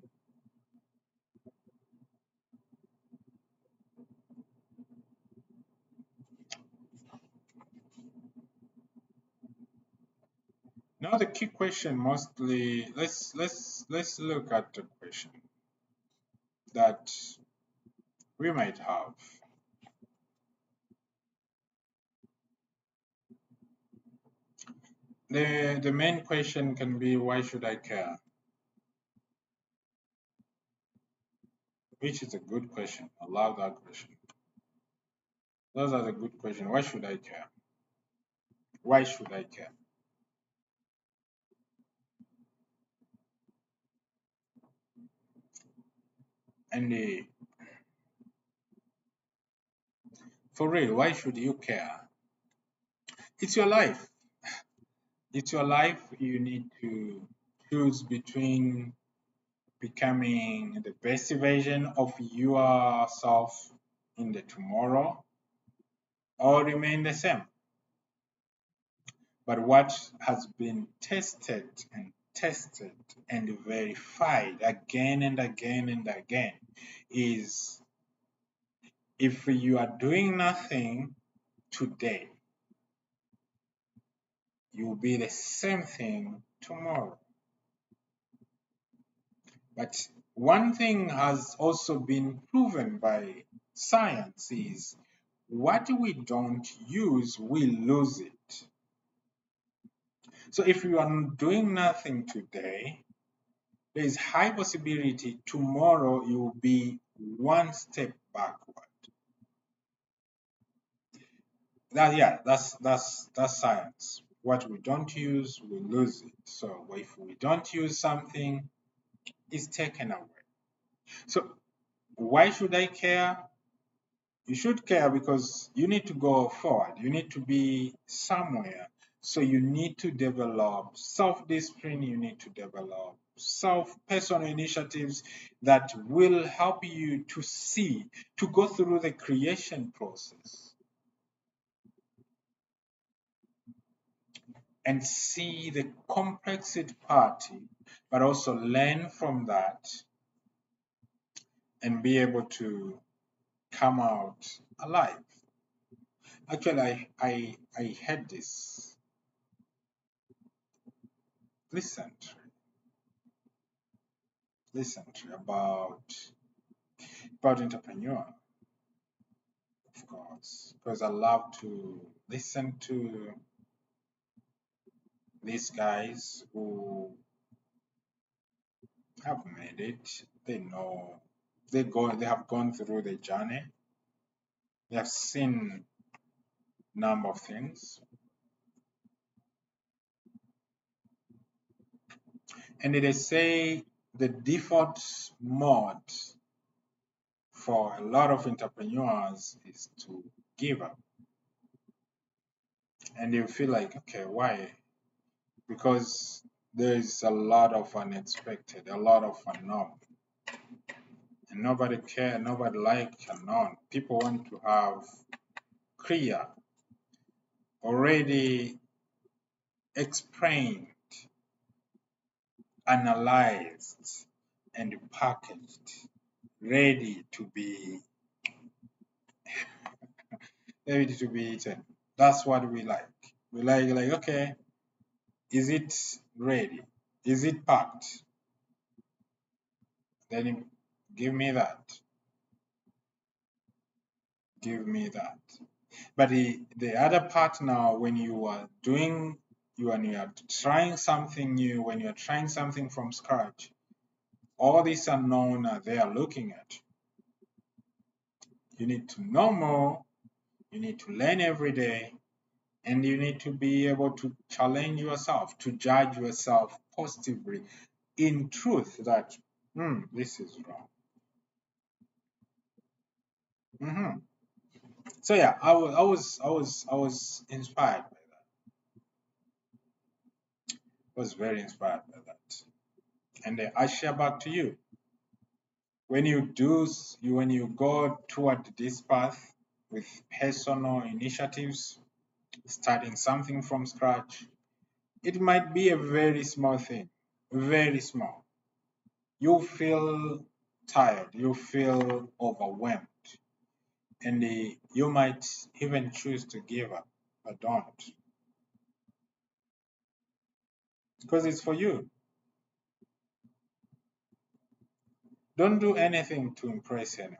Now the key question mostly let's look at the question that we might have. The main question can be why should I care? Which is a good question. I love that question. Those are the good questions. Why should I care? Why should I care? And for real, why should you care? It's your life. It's your life. You need to choose between becoming the best version of yourself in the tomorrow or remain the same. But what has been tested and verified again and again and again is if you are doing nothing today, you'll be the same thing tomorrow. But one thing has also been proven by science is what we don't use, we lose it. So if you are doing nothing today, there is high possibility tomorrow you will be one step backward. That's science. What we don't use, we lose it. So if we don't use something, it's taken away. So why should I care? You should care because you need to go forward. You need to be somewhere. So you need to develop self-discipline. You need to develop self-personal initiatives that will help you to see, to go through the creation process and see the complexity party, but also learn from that and be able to come out alive. Actually, I had this recently about entrepreneur, of course, because I love to listen to these guys who have made it. They know they have gone through the journey. They have seen number of things, and they say the default mode for a lot of entrepreneurs is to give up, and you feel like, okay, why? Because there is a lot of unexpected, a lot of unknown. And nobody care, nobody like unknown. People want to have clear, already explained, analyzed, and packaged, ready to be eaten. That's what we like. We like, okay, is it ready? Is it packed? Then give me that. Give me that. But the other part now, when you are doing, when you are trying something new, when you are trying something from scratch, all these unknown are there looking at you. You need to know more, you need to learn every day, and you need to be able to challenge yourself, to judge yourself positively in truth that, this is wrong. So yeah, I was inspired by that. I was very inspired by that. And I share back to you. When when you go toward this path with personal initiatives, starting something from scratch, it might be a very small thing, very small. You feel tired, you feel overwhelmed, and you might even choose to give up, but don't, because it's for you. Don't do anything to impress anyone.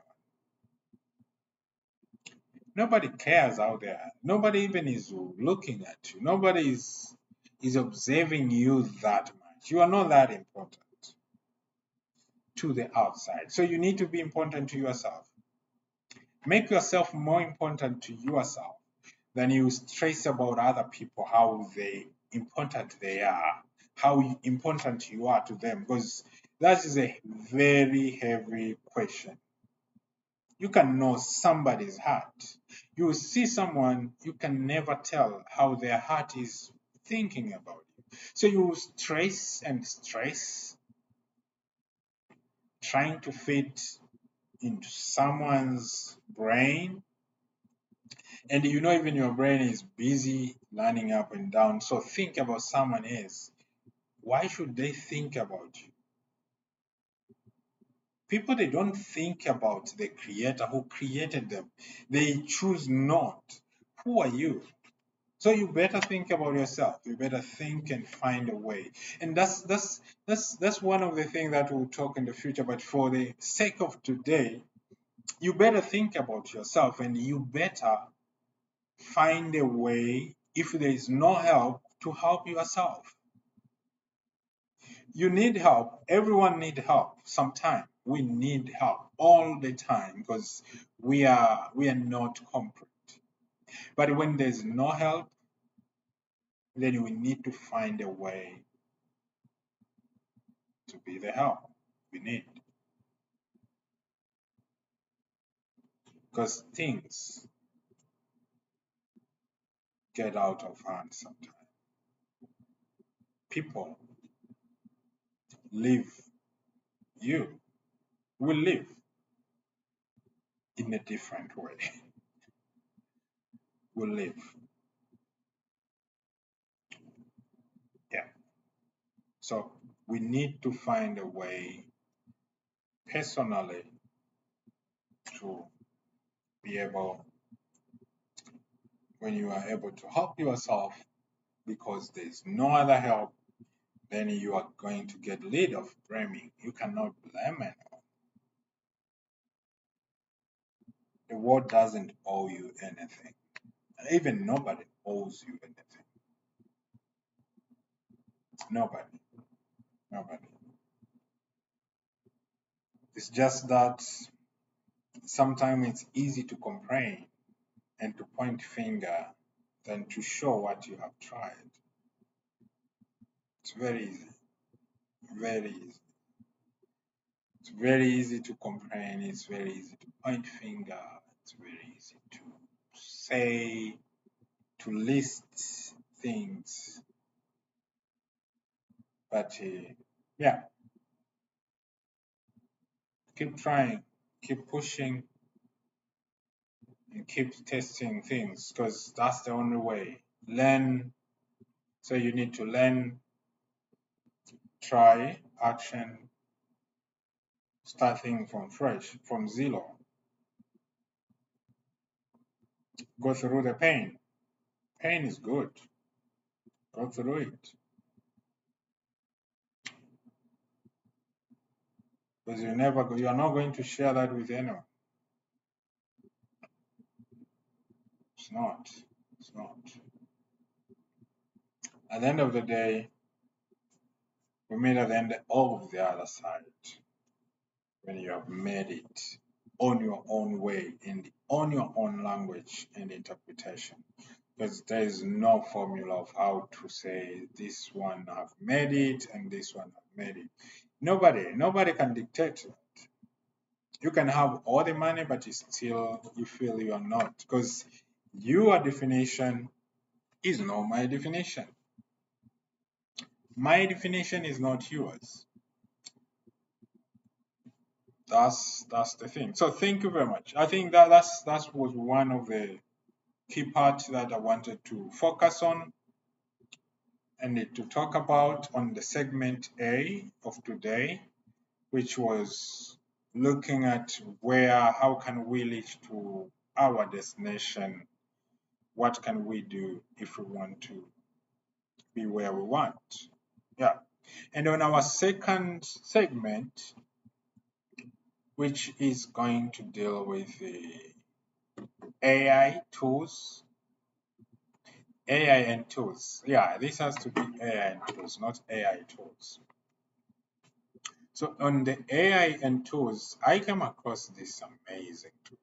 Nobody cares out there. Nobody even is looking at you. Nobody is observing you that much. You are not that important to the outside. So you need to be important to yourself. Make yourself more important to yourself than you stress about other people, how important they are, how important you are to them, because that is a very heavy question. You can know somebody's heart. You see someone, you can never tell how their heart is thinking about you. So you stress and stress trying to fit into someone's brain, and you know even your brain is busy lining up and down. So think about someone else. Why should they think about you? People, they don't think about the creator who created them. They choose not. Who are you? So you better think about yourself. You better think and find a way. And that's one of the things that we'll talk in the future. But for the sake of today, you better think about yourself, and you better find a way, if there is no help, to help yourself. You need help. Everyone need help sometime. We need help all the time because we are not complete. But when there's no help, then we need to find a way to be the help we need, because things get out of hand sometimes. People live, you will live in a different way. Will live. Yeah. So we need to find a way personally to be able, when you are able to help yourself, because there's no other help, then you are going to get rid of blaming. You cannot blame anyone. The world doesn't owe you anything. Even nobody owes you anything. Nobody. Nobody. It's just that sometimes it's easy to complain and to point finger than to show what you have tried. It's very easy. Very easy. It's very easy to complain. It's very easy to point finger. It's very easy to say, to list things. But yeah, keep trying, keep pushing, and keep testing things, because that's the only way. Learn. So you need to learn, try, action, starting from fresh, from zero. Go through the pain. Pain is good. Go through it. Because you are not going to share that with anyone. It's not. It's not. At the end of the day, we meet at the end of the other side, when you have made it on your own way and on your own language and interpretation. Because there is no formula of how to say this one have made it and this one have made it. Nobody can dictate it. You can have all the money, but you feel you are not, because your definition is not my definition. My definition is not yours. That's the thing. So thank you very much. I think that was one of the key parts that I wanted to focus on and to talk about on the segment A of today, which was looking at how can we reach to our destination? What can we do if we want to be where we want? Yeah. And on our second segment, which is going to deal with the AI tools, AI and tools. Yeah, this has to be AI and tools, not AI tools. So on the AI and tools, I came across this amazing tool.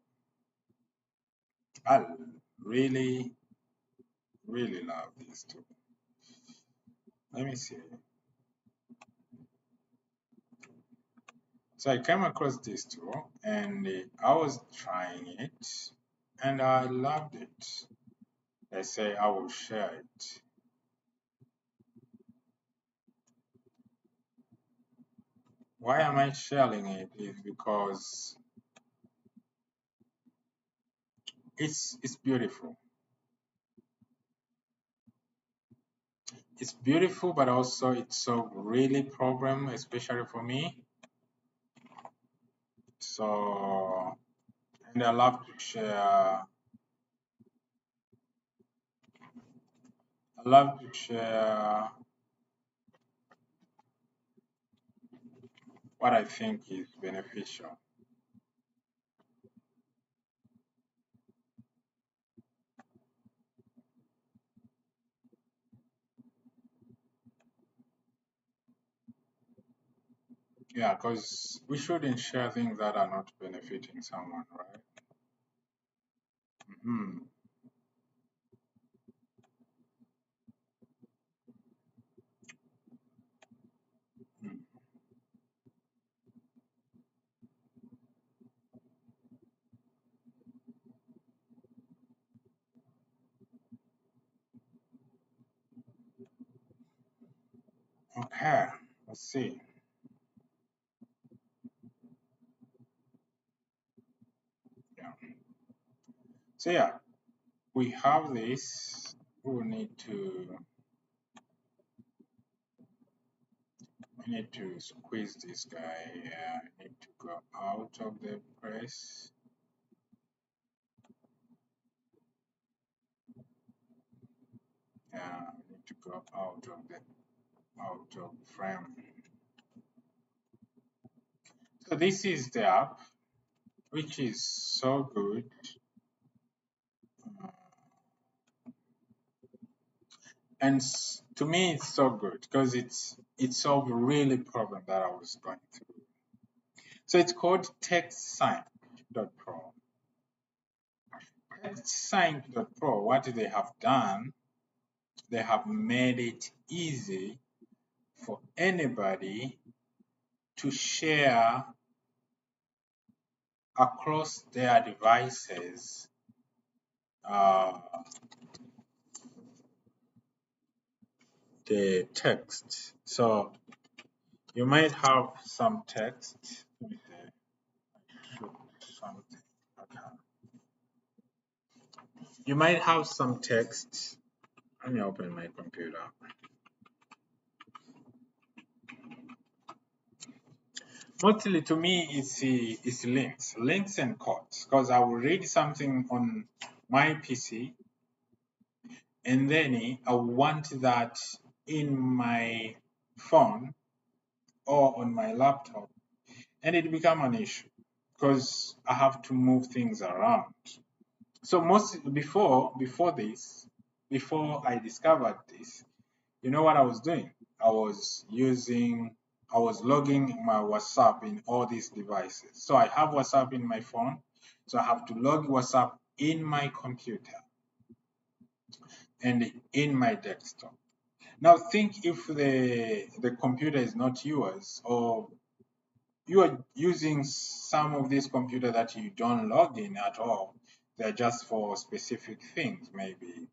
I really, really love this tool. Let me see. So I came across this tool and I was trying it and I loved it. I say I will share it. Why am I sharing it? Is because it's beautiful. It's beautiful, but also it's so really problem, especially for me. So, and I love to share. I love to share what I think is beneficial. Yeah, because we shouldn't share things that are not benefiting someone, right? Hmm. Okay, let's see. Yeah. So yeah, we have this. We need to squeeze this guy. Yeah, I need to go out of the press. Yeah, I need to go out of frame. So this is the app, which is so good. Uh, and to me, it's so good because it solved really problem that I was going through. So it's called TextSync.pro. TextSync.pro, what they have done, they have made it easy for anybody to share across their devices uh, the text. So you might have some text. Let me see. Shoot something. Okay. You might have some text. Let me open my computer. Mostly to me, it's links and quotes, because I will read something on my PC, and then I want that in my phone or on my laptop, and it become an issue because I have to move things around. So before I discovered this, you know what I was doing? I was using, I was logging my WhatsApp in all these devices. So I have WhatsApp in my phone, so I have to log WhatsApp in my computer and in my desktop. Now think if the computer is not yours, or you are using some of these computers that you don't log in at all. They're just for specific things, maybe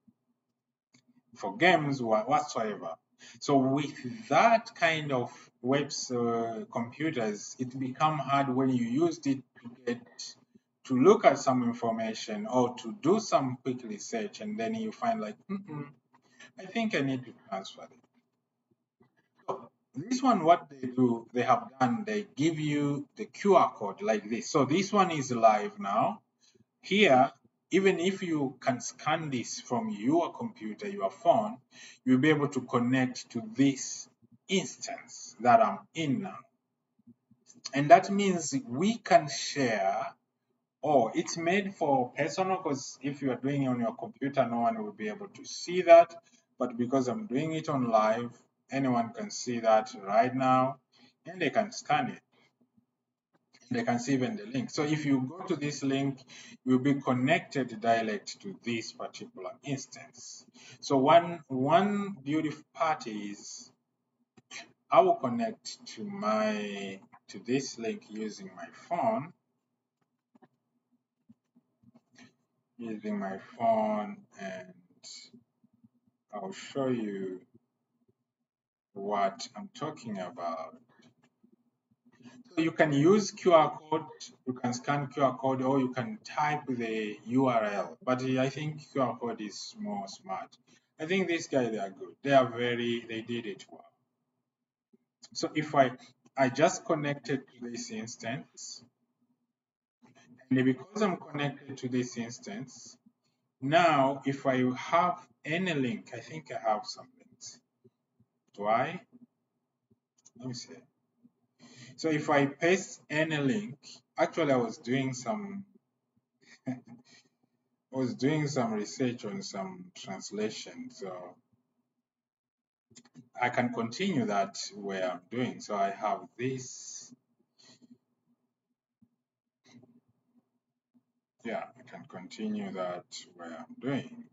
for games or whatsoever. So with that kind of computers, it become hard when you used it to get to look at some information or to do some quick research, and then you find like, I think I need to transfer it. So this one, what they do, they have done, they give you the QR code like this. So this one is live now. Here, even if you can scan this from your computer, your phone, you'll be able to connect to this instance that I'm in now. And that means we can share, or it's made for personal, because if you are doing it on your computer, no one will be able to see that. But because I'm doing it on live, anyone can see that right now, and they can scan it. They can see even the link. So if you go to this link, you'll be connected direct to this particular instance. So one beautiful part is I will connect to this link using my phone, and I'll show you what I'm talking about. So you can use QR code, you can scan QR code, or you can type the URL. But I think QR code is more smart. I think these guys, they are good. They did it well. So if I just connected to this instance, and because I'm connected to this instance, now if I have any link, I think I have some links. Do I? Let me see. So if I paste any link, actually I was doing some research on some translation, so I can continue that where I'm doing. So I have this. Yeah, I can continue that where I'm doing.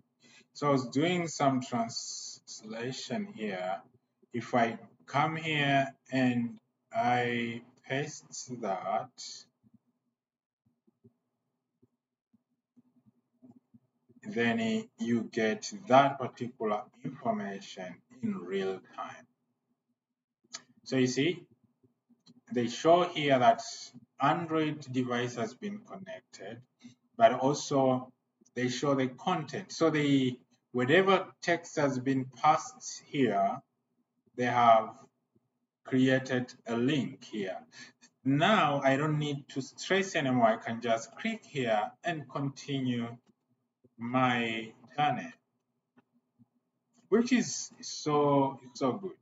So I was doing some translation here. If I come here and I paste that, then you get that particular information in real time. So you see, they show here that Android device has been connected, but also they show the content. So whatever text has been passed here, they have created a link here. Now I don't need to stress anymore. I can just click here and continue my journey, which is so good.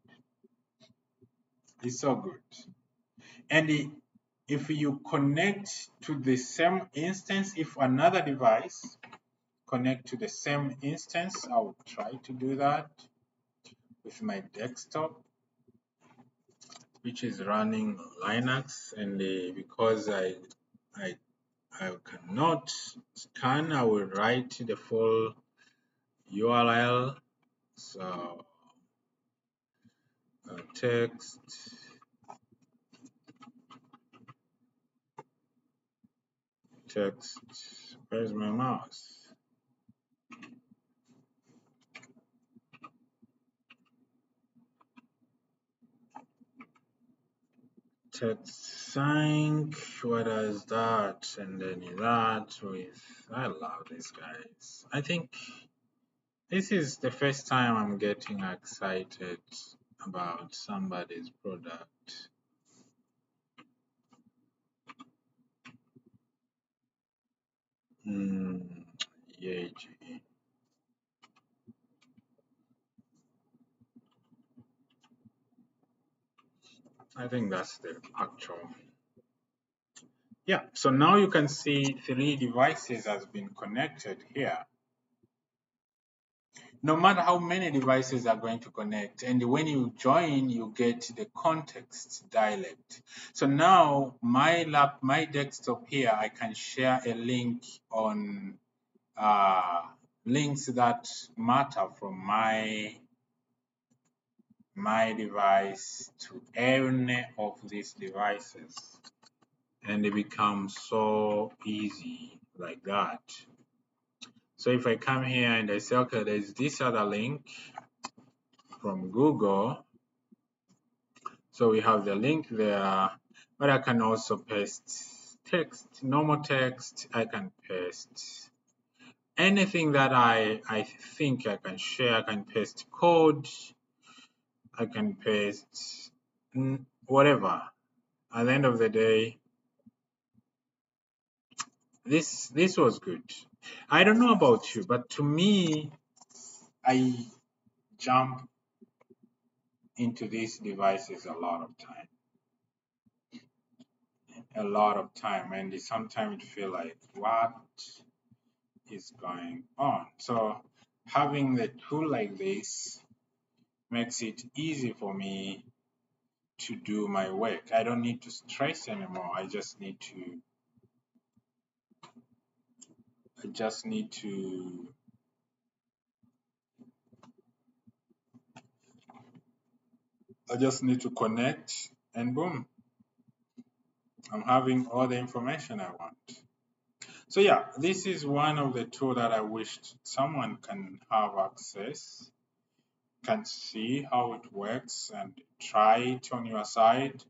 It's so good. And if you connect to the same instance, if another device connect to the same instance, I will try to do that with my desktop, which is running Linux, and because I cannot scan, I will write the full URL. So text where's my mouse? Text sync, what is that? And then that I love these guys. I think this is the first time I'm getting excited about somebody's product. Yeah. I think that's the actual. Yeah, so now you can see 3 devices has been connected here. No matter how many devices are going to connect, and when you join, you get the context dialect. So now my desktop here, I can share a link on links that matter from my device to any of these devices. and it becomes so easy like that. So if I come here and I say, okay, there's this other link from Google. So we have the link there, but I can also paste text, normal text. I can paste anything that I think I can share. I can paste code. I can paste whatever. At the end of the day, this was good. I don't know about you, but to me, I jump into these devices a lot of time, and sometimes it feel like what is going on. So having the tool like this makes it easy for me to do my work. I don't need to stress anymore. I just need to connect, and boom, I'm having all the information I want. So yeah, this is one of the tools that I wished someone can have access, can see how it works and try it on your side.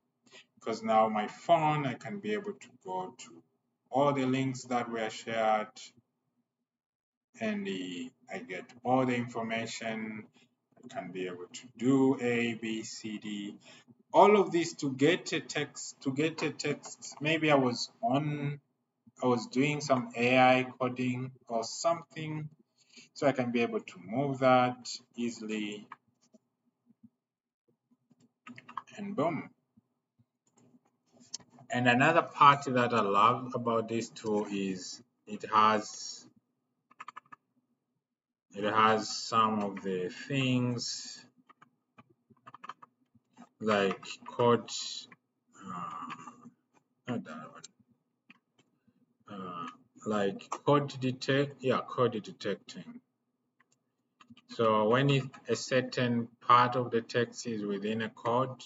Because now my phone, I can be able to go to all the links that were shared, and I get all the information. I can be able to do A, B, C, D, all of this to get a text. Maybe I was doing some AI coding or something, so I can be able to move that easily, and boom. And another part that I love about this tool is it has some of the things like code, uh, not that one, uh, like code detecting. So when a certain part of the text is within a code,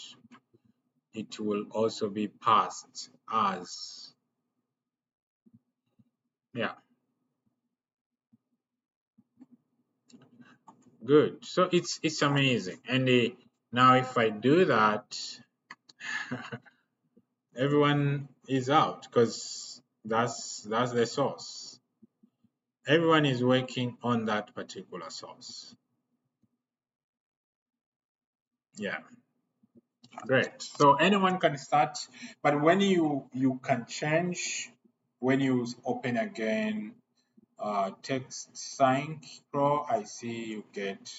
it will also be passed as, yeah, good. So it's amazing. And now if I do that, everyone is out because that's the source. Everyone is working on that particular source. Yeah, great. So anyone can start, but when you can change when you open again text sync pro, I see you get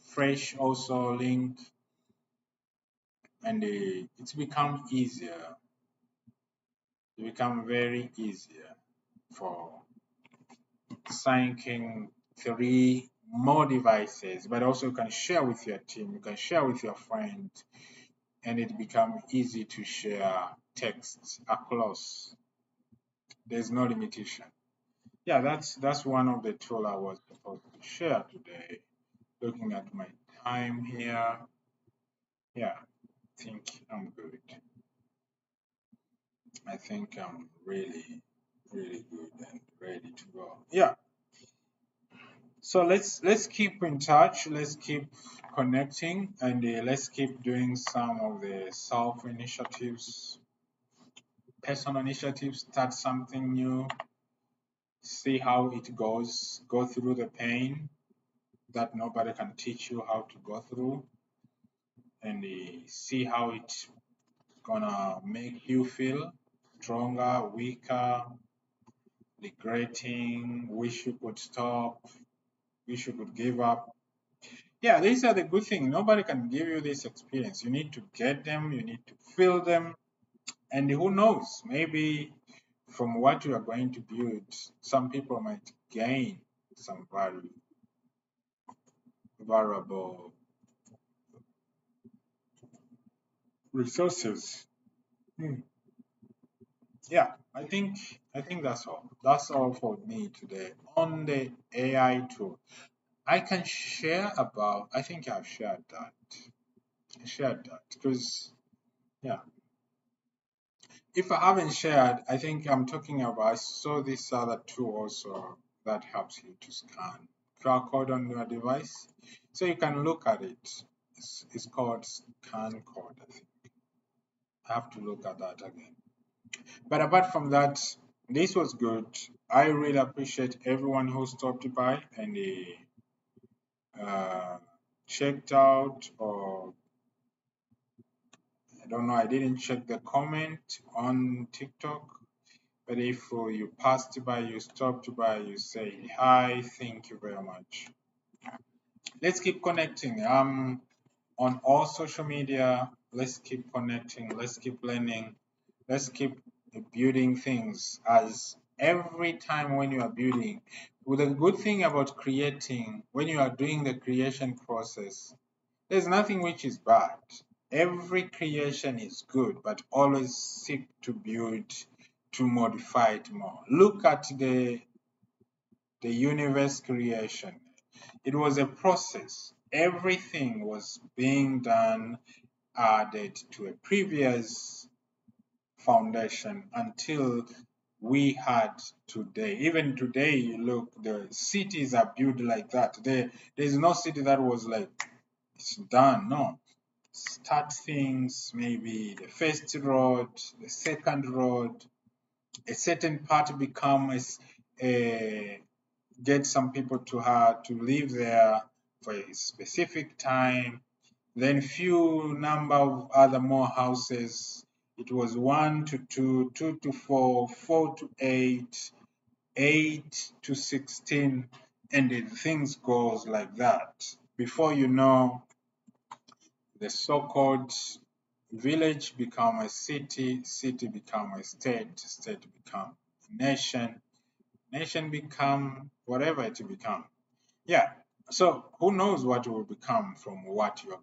fresh also link, and it's become easier. It become very easier for syncing 3 more devices, but also you can share with your team, you can share with your friends, and it become easy to share texts across. There's no limitation. Yeah, that's one of the tool I was supposed to share today. Looking at my time here, yeah, I think I'm good. I think I'm really, really good and ready to go. Yeah. So let's keep in touch. Let's keep connecting, and let's keep doing some of the self initiatives, personal initiatives. Start something new. See how it goes. Go through the pain that nobody can teach you how to go through, and see how it's gonna make you feel stronger, weaker, regretting, wish you could stop, wish you could give up. Yeah, these are the good things. Nobody can give you this experience. You need to get them, you need to feel them, and who knows, maybe from what you are going to build, some people might gain some valuable resources. Hmm. Yeah, I think that's all. That's all for me today on the AI tool. I can share about. I think I've shared that. I shared that because yeah, If I haven't shared, I think I'm talking about, I saw this other tool also that helps you to scan QR code on your device. So you can look at it. It's called scan code, I think. I have to look at that again. But apart from that, this was good. I really appreciate everyone who stopped by and uh, checked out, or I don't know, I didn't check the comment on TikTok. But if you passed by, you stopped by, you say hi, thank you very much. Let's keep connecting. On all social media. Let's keep connecting. Let's keep learning. Let's keep building things. As every time when you are building, well, the good thing about creating, when you are doing the creation process, there's nothing which is bad. Every creation is good, but always seek to build, to modify it more. Look at the universe creation. It was a process. Everything was being done, added to a previous foundation until we had today. Even today, you look, the cities are built like that. There's no city that was like, it's done. No. Start things, maybe the first road, the second road, a certain part becomes a, get some people to live there for a specific time, then few number of other more houses. It was 1 to 2, 2 to 4, 4 to 8, 8 to 16, and then things goes like that. Before you know, the so-called village become a city, city become a state, state become a nation, nation become whatever it become. Yeah. So who knows what will become from what you are